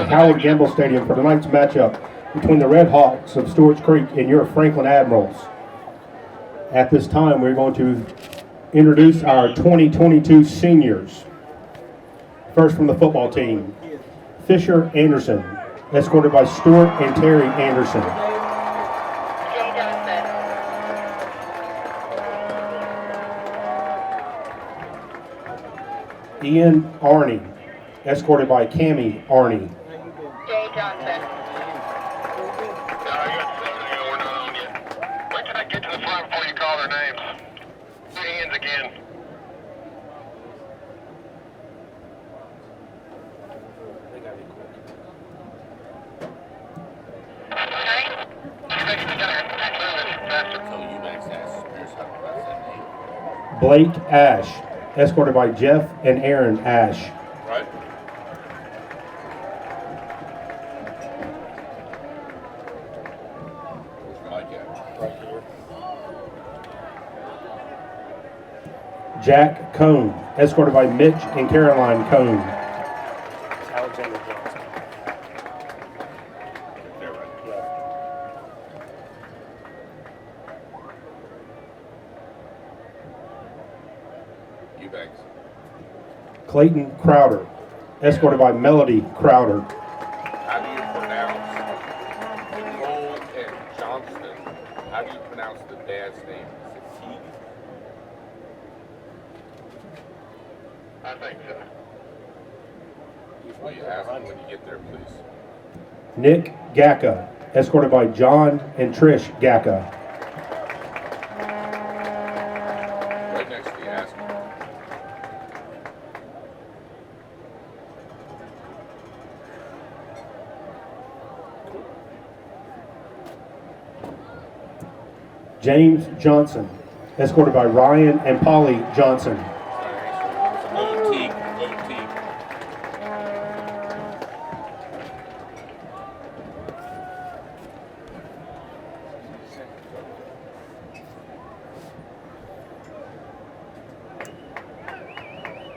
Howard Gamble Stadium for tonight's matchup between the Red Hawks of Stewart's Creek and your Franklin Admirals. At this time, we're going to introduce our 2022 seniors. First from the football team, Fisher Anderson, escorted by Stuart and Terry Anderson. Ian Arney, escorted by Cammie Arney. Jay Johnson. We're not on yet. Wait till I get to the front before you call their names. Hands again. Blake Ash, escorted by Jeff and Aaron Ash. Right. Mike at? Right here. Jack Cone, escorted by Mitch and Caroline Cone. Alexander Johnson. There, right. Eubanks. Clayton Crowder, escorted by Melody Crowder. How do you pronounce Nicole and Johnston? How do you pronounce the dad's name? Is it Teague? I think so. Will you ask him when you get there, please? Nick Gacka, escorted by John and Trish Gacka. Right next to you, ask him. James Johnson, escorted by Ryan and Polly Johnson. Old Teague. Old Teague.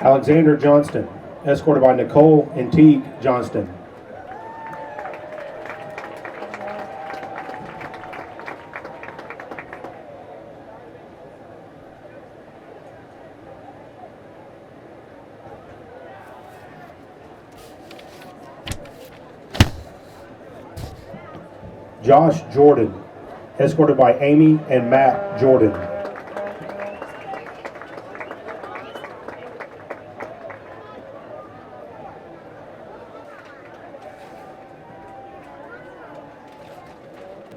Alexander Johnston, escorted by Nicole and Teague Johnston. Josh Jordan, escorted by Amy and Matt Jordan.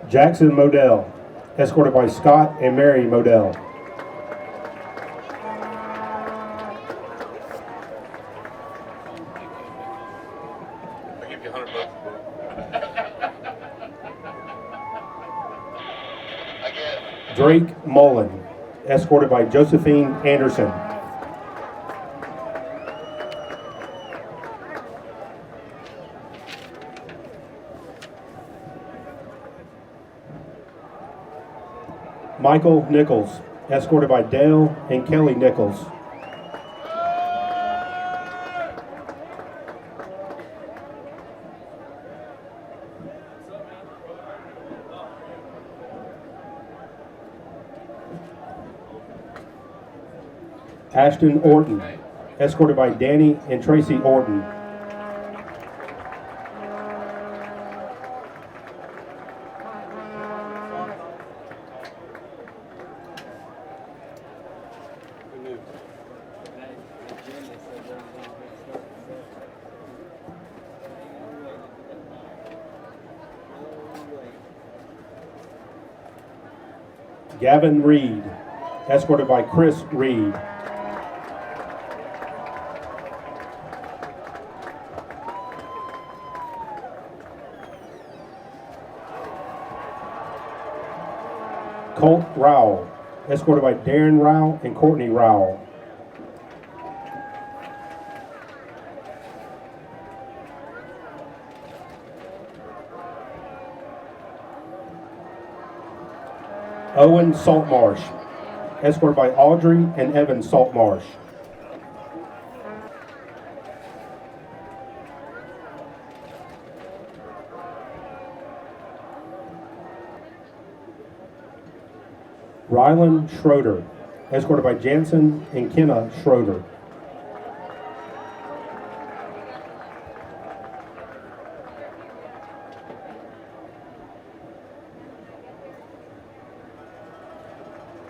Jackson Modell, escorted by Scott and Mary Modell. I'll give you $100. Again. Drake Mullen, escorted by Josephine Anderson. Michael Nichols, escorted by Dale and Kelly Nichols. Ashton Orton, escorted by Danny and Tracy Orton. Gavin Reed, escorted by Chris Reed. Colt Rowell, escorted by Darren Rowell and Courtney Rowell. Owen Saltmarsh, escorted by Audrey and Evan Saltmarsh. Rylan Schroeder, escorted by Jansen and Kenna Schroeder.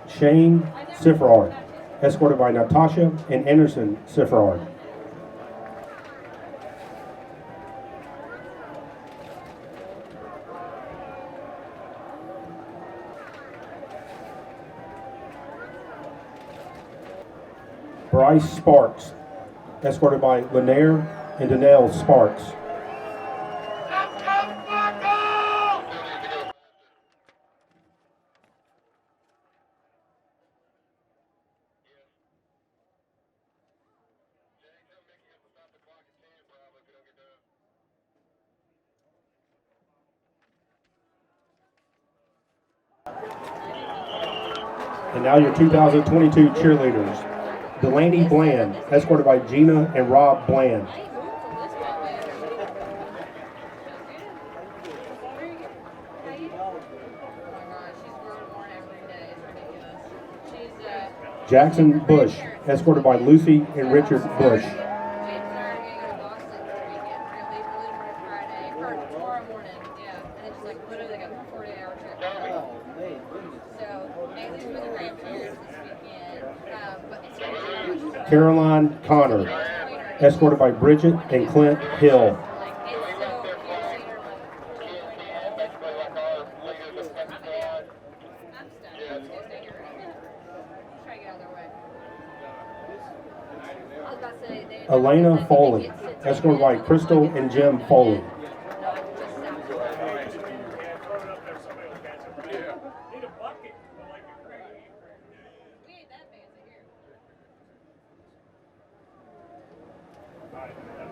Shane Sifrard, escorted by Natasha and Anderson Sifrard. Bryce Sparks, escorted by Lanier and Danelle Sparks. And now your 2022 cheerleaders. Delaney Bland, escorted by Gina and Rob Bland. Jackson Bush, escorted by Lucy and Richard Bush. Caroline Connor, escorted by Bridget and Clint Hill. Elena Foley, escorted by Crystal and Jim Foley.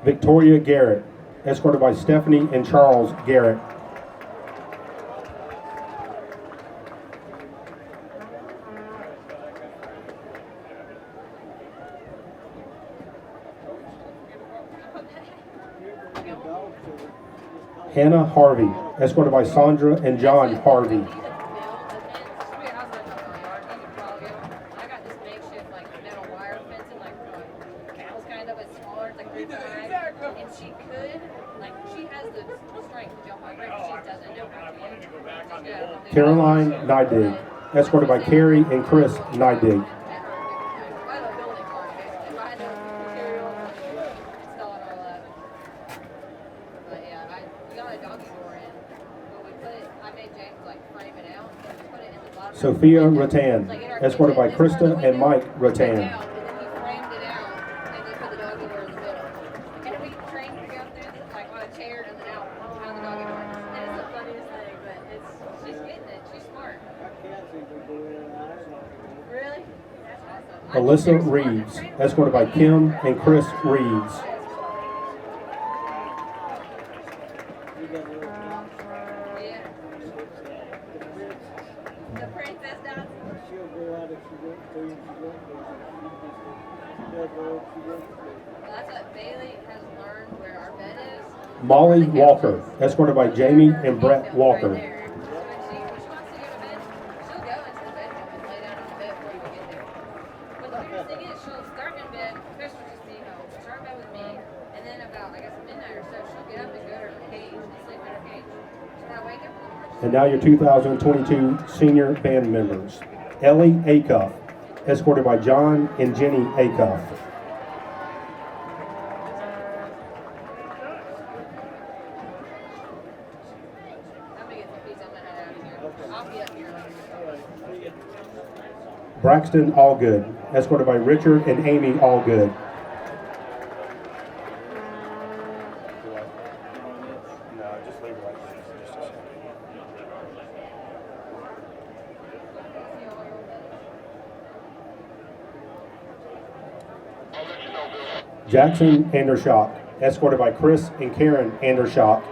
Victoria Garrett, escorted by Stephanie and Charles Garrett. Hannah Harvey, escorted by Sandra and John Harvey. Caroline Nydig, escorted by Carrie and Chris Nydig. Sophia Rattan, escorted by Krista and Mike Rattan. Alyssa Reeves, escorted by Kim and Chris Reeves. Molly Walker, escorted by Jamie and Brett Walker. And now your 2022 senior band members. Ellie Acuff, escorted by John and Jenny Acuff. Braxton Allgood, escorted by Richard and Amy Allgood. Jackson Andershock, escorted by Chris and Karen Andershock.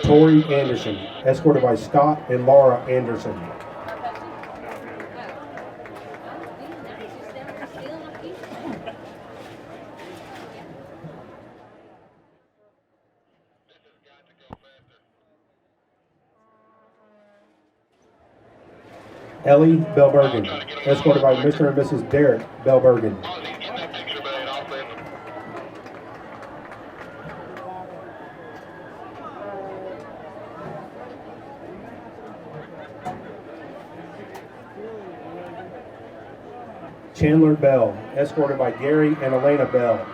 Tori Anderson, escorted by Scott and Laura Anderson. Ellie Belbergen, escorted by Mr. and Mrs. Derek Belbergen. Chandler Bell, escorted by Gary and Elena Bell.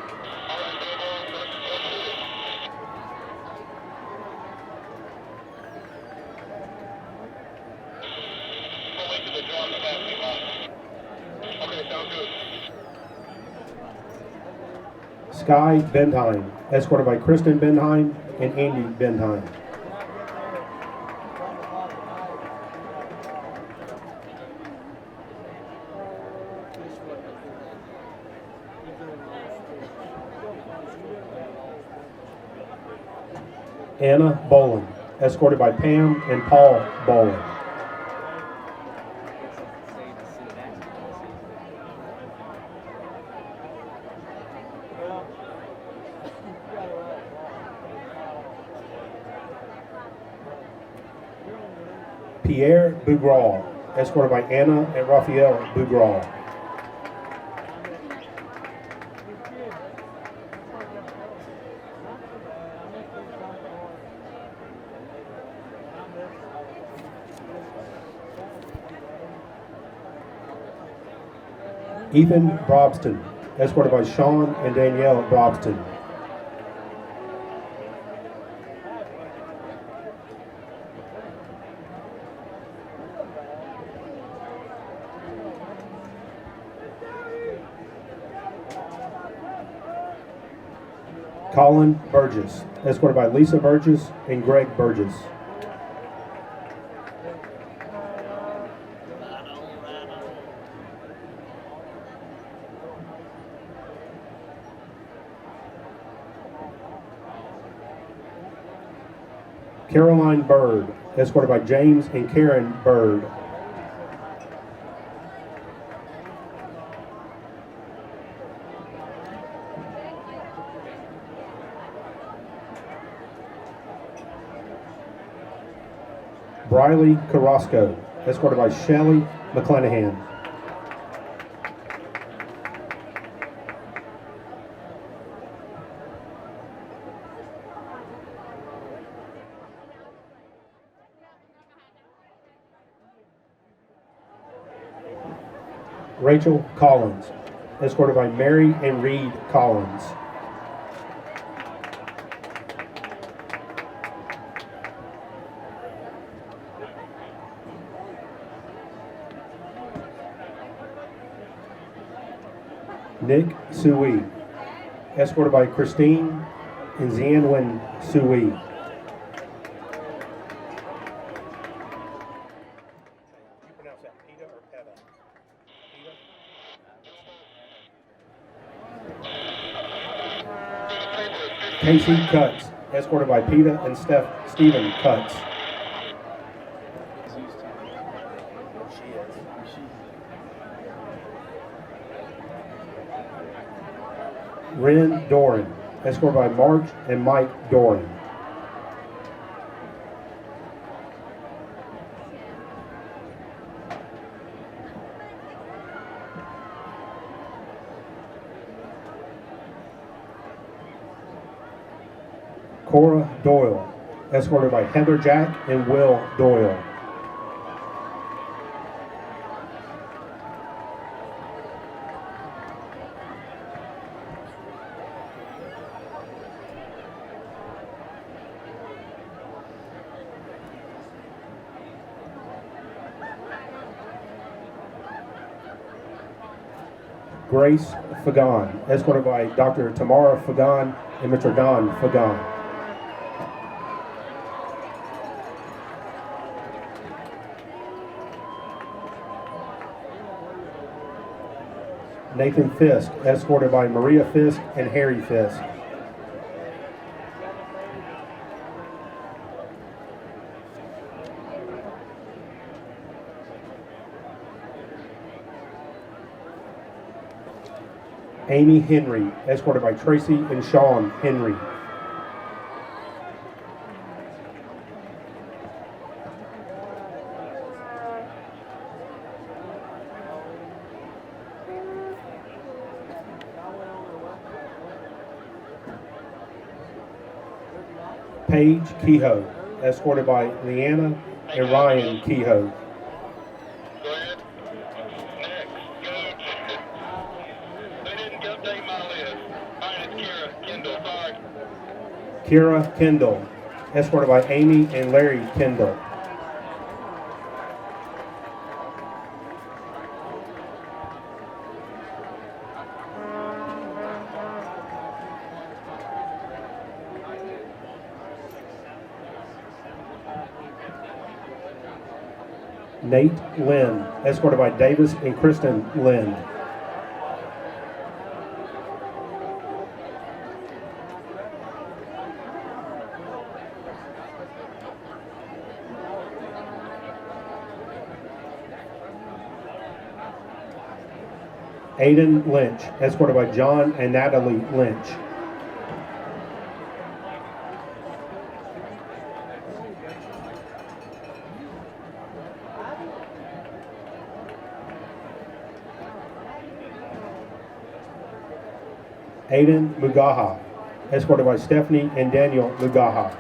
Sky Bendheim, escorted by Kristen Bendheim and Andy Bendheim. Anna Boland, escorted by Pam and Paul Boland. Pierre Bougral, escorted by Anna and Raphael Bougral. Ethan Brobston, escorted by Sean and Danielle Brobston. Colin Burgess, escorted by Lisa Burgess and Greg Burgess. Caroline Bird, escorted by James and Karen Bird. Briley Carrasco, escorted by Shelley McClanahan. Rachel Collins, escorted by Mary and Reed Collins. Nick Sui, escorted by Christine and Zianwen Sui. Casey Cutts, escorted by Peta and Stephen Cutts. Ren Doran, escorted by Marge and Mike Doran. Cora Doyle, escorted by Heather Jack and Will Doyle. Grace Fagan, escorted by Dr. Tamara Fagan and Mr. Don Fagan. Nathan Fisk, escorted by Maria Fisk and Harry Fisk. Amy Henry, escorted by Tracy and Sean Henry. Paige Kehoe, escorted by Leanna and Ryan Kehoe. Go ahead. Next, Gage. They didn't come take my list. All right, it's Kira Kendall, sorry. Kira Kendall, escorted by Amy and Larry Kendall. Nate Lynn, escorted by Davis and Kristen Lynn. Aiden Lynch, escorted by John and Natalie Lynch. Aiden Mugaha, escorted by Stephanie and Daniel Mugaha.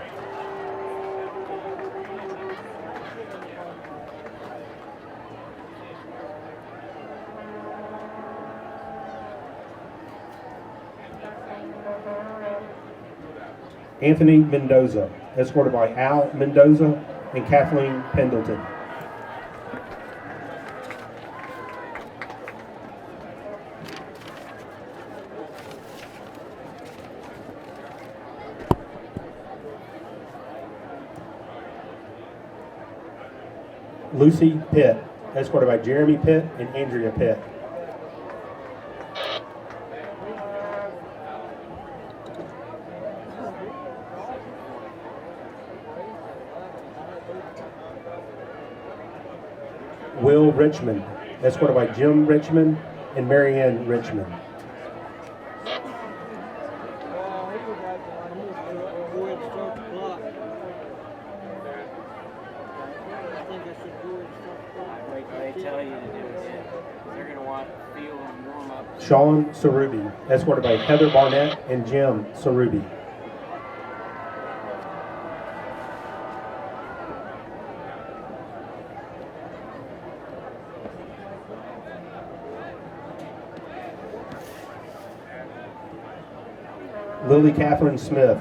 Anthony Mendoza, escorted by Al Mendoza and Kathleen Pendleton. Lucy Pitt, escorted by Jeremy Pitt and Andrea Pitt. Will Richmond, escorted by Jim Richmond and Marianne Richmond. They tell you to do it. They're going to want to feel and warm up. Sean Sarubi, escorted by Heather Barnett and Jim Sarubi. Lily Catherine Smith,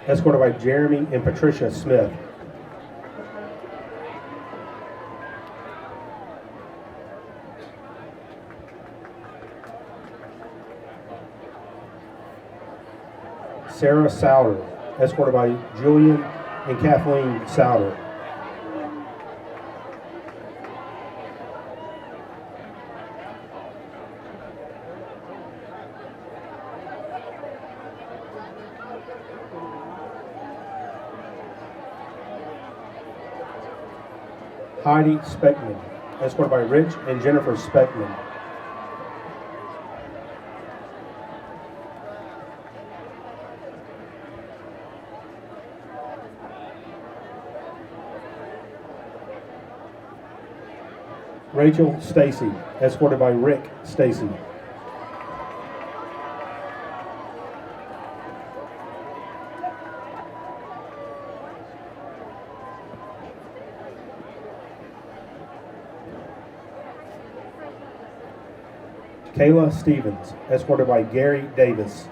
escorted by Jeremy and Patricia Smith. Sarah Souter, escorted by Julian and Kathleen Souter. Heidi Speckman, escorted by Rich and Jennifer Speckman. Rachel Stacy, escorted by Rick Stacy. Kayla Stevens, escorted by Gary Davis.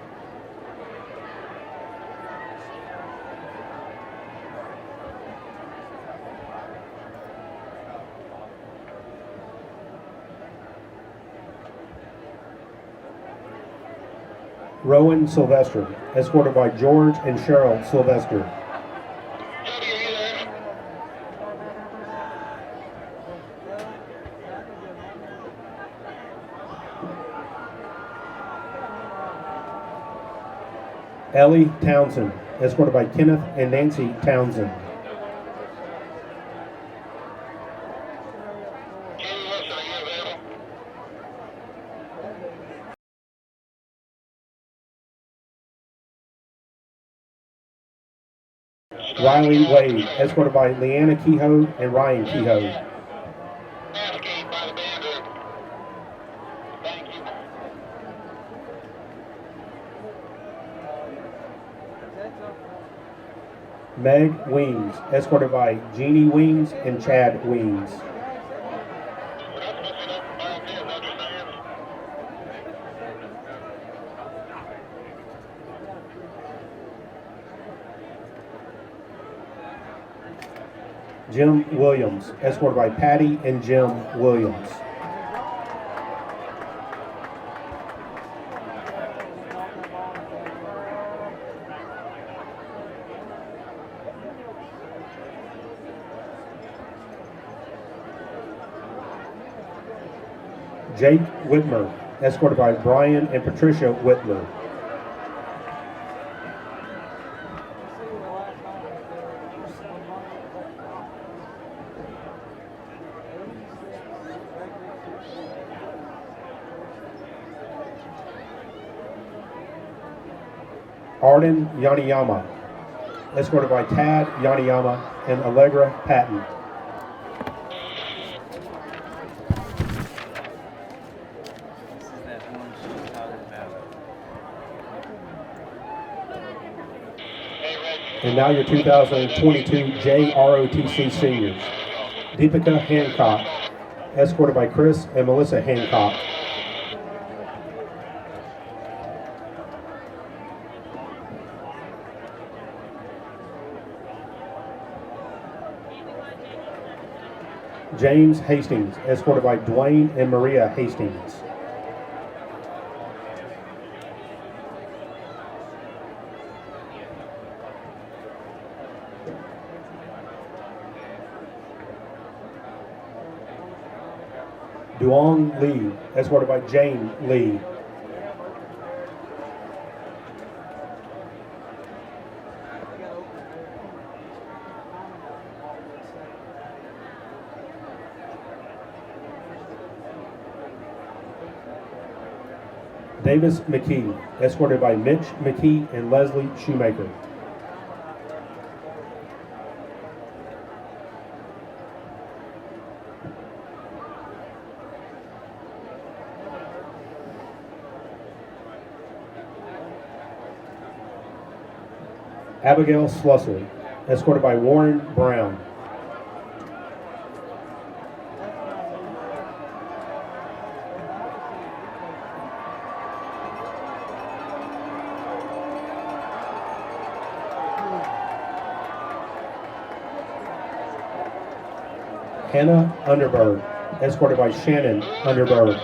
Rowan Sylvester, escorted by George and Cheryl Sylvester. Jody, are you there? Ellie Townsend, escorted by Kenneth and Nancy Townsend. Katie Wilson, are you available? Riley Wade, escorted by Leanna Kehoe and Ryan Kehoe. Navigate by the band. Thank you. Meg Weems, escorted by Jeannie Weems and Chad Weems. We're not supposed to know about this, understand? Jim Williams, escorted by Patty and Jim Williams. Jake Whitmer, escorted by Brian and Patricia Whitmer. Arden Yaniyama, escorted by Tad Yaniyama and Allegra Patton. This is that one she's talking about. And now your 2022 JROTC seniors. Deepika Hancock, escorted by Chris and Melissa Hancock. James Hastings, escorted by Dwayne and Maria Hastings. Duong Lee, escorted by Jane Lee. Davis McKee, escorted by Mitch McKee and Leslie Shoemaker. Abigail Slusser, escorted by Warren Brown. Hannah Underberg, escorted by Shannon Underberg.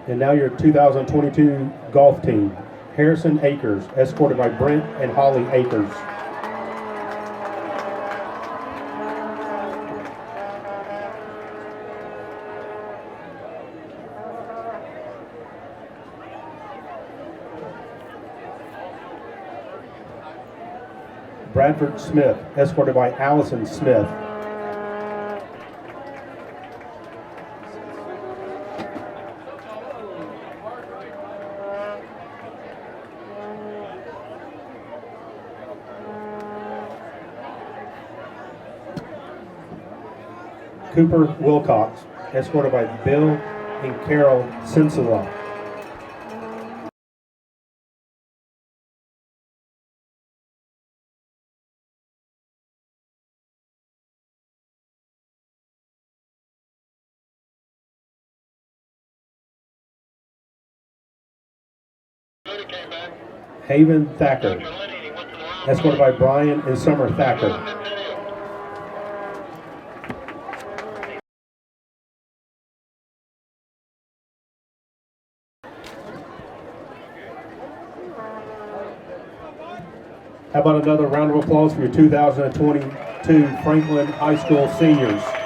And now your 2022 golf team. Harrison Akers, escorted by Brent and Holly Akers. Bradford Smith, escorted by Allison Smith. Cooper Wilcox, escorted by Bill and Carol Sensala. Came back. Haven Thacker, He went to the line. escorted by Brian and Summer Thacker. How about another round of applause for your 2022 Franklin High School seniors?